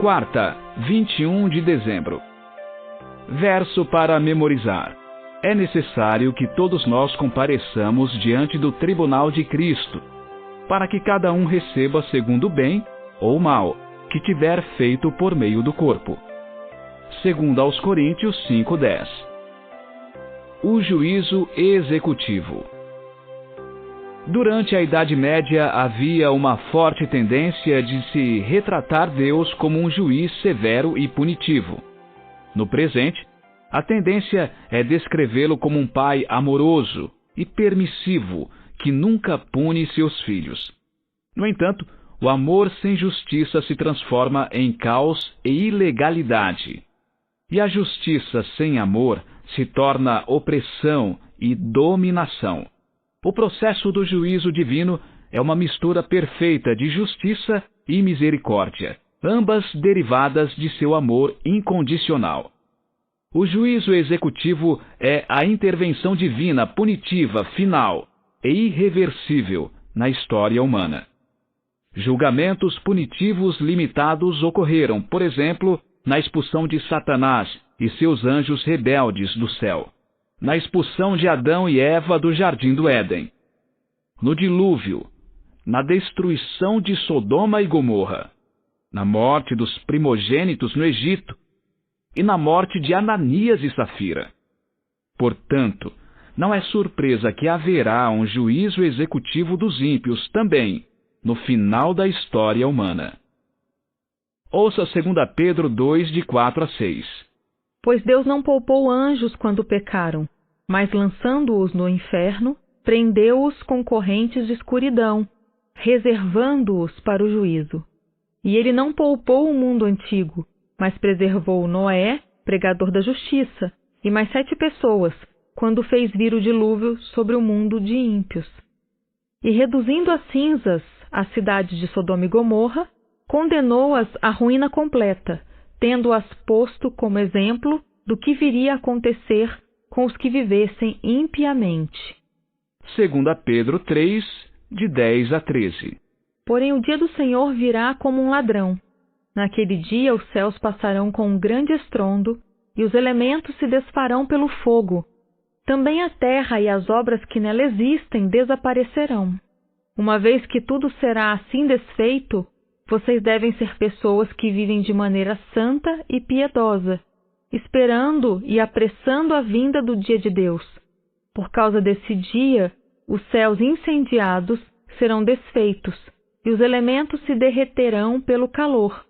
Quarta, 21 de dezembro. Verso para memorizar. É necessário que todos nós compareçamos diante do tribunal de Cristo, para que cada um receba segundo o bem ou o mal que tiver feito por meio do corpo. Segundo aos Coríntios 5:10. O juízo executivo. Durante a Idade Média havia uma forte tendência de se retratar Deus como um juiz severo e punitivo. No presente, a tendência é descrevê-lo como um pai amoroso e permissivo que nunca pune seus filhos. No entanto, o amor sem justiça se transforma em caos e ilegalidade. E a justiça sem amor se torna opressão e dominação. O processo do juízo divino é uma mistura perfeita de justiça e misericórdia, ambas derivadas de seu amor incondicional. O juízo executivo é a intervenção divina punitiva, final e irreversível na história humana. Julgamentos punitivos limitados ocorreram, por exemplo, na expulsão de Satanás e seus anjos rebeldes do céu, na expulsão de Adão e Eva do jardim do Éden, no dilúvio, na destruição de Sodoma e Gomorra, na morte dos primogênitos no Egito e na morte de Ananias e Safira. Portanto, não é surpresa que haverá um juízo executivo dos ímpios também, no final da história humana. Ouça 2 Pedro 2, de 4 a 6. Pois Deus não poupou anjos quando pecaram, mas lançando-os no inferno, prendeu-os com correntes de escuridão, reservando-os para o juízo. E ele não poupou o mundo antigo, mas preservou Noé, pregador da justiça, e mais 7 pessoas, quando fez vir o dilúvio sobre o mundo de ímpios. E reduzindo a cinzas a cidade de Sodoma e Gomorra, condenou-as à ruína completa, tendo-as posto como exemplo do que viria a acontecer com os que vivessem impiamente. 2 Pedro 3, de 10 a 13. Porém o dia do Senhor virá como um ladrão. Naquele dia os céus passarão com um grande estrondo, e os elementos se desfarão pelo fogo. Também a terra e as obras que nela existem desaparecerão. Uma vez que tudo será assim desfeito, vocês devem ser pessoas que vivem de maneira santa e piedosa, esperando e apressando a vinda do dia de Deus. Por causa desse dia, os céus incendiados serão desfeitos, e os elementos se derreterão pelo calor.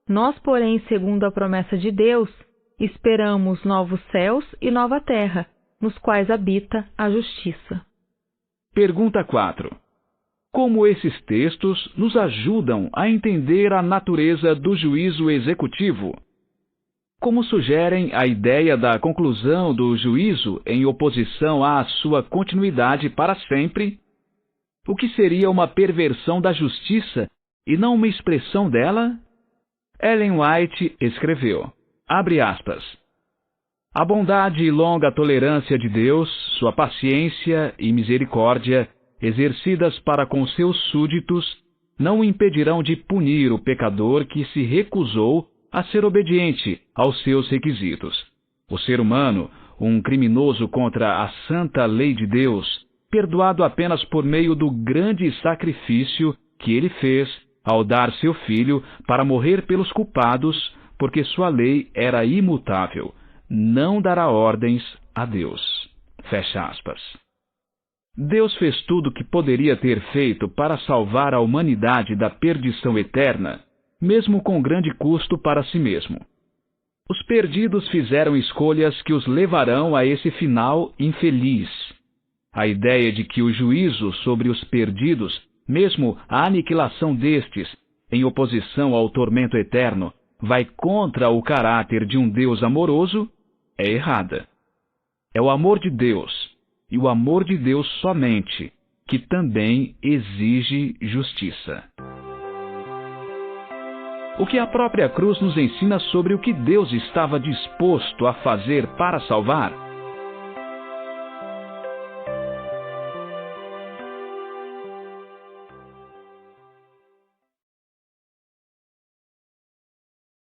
Nós, porém, segundo a promessa de Deus, esperamos novos céus e nova terra, nos quais habita a justiça. Pergunta 4. Como esses textos nos ajudam a entender a natureza do juízo executivo? Como sugerem a ideia da conclusão do juízo em oposição à sua continuidade para sempre? O que seria uma perversão da justiça e não uma expressão dela? Ellen White escreveu, abre aspas, a bondade e longa tolerância de Deus, sua paciência e misericórdia, exercidas para com seus súditos, não o impedirão de punir o pecador que se recusou a ser obediente aos seus requisitos. O ser humano, um criminoso contra a santa lei de Deus, perdoado apenas por meio do grande sacrifício que ele fez ao dar seu filho para morrer pelos culpados, porque sua lei era imutável, não dará ordens a Deus. Fecha aspas. Deus fez tudo o que poderia ter feito para salvar a humanidade da perdição eterna, mesmo com grande custo para si mesmo. Os perdidos fizeram escolhas que os levarão a esse final infeliz. A ideia de que o juízo sobre os perdidos, mesmo a aniquilação destes, em oposição ao tormento eterno, vai contra o caráter de um Deus amoroso, é errada. É o amor de Deus, e o amor de Deus somente, que também exige justiça. O que a própria cruz nos ensina sobre o que Deus estava disposto a fazer para salvar?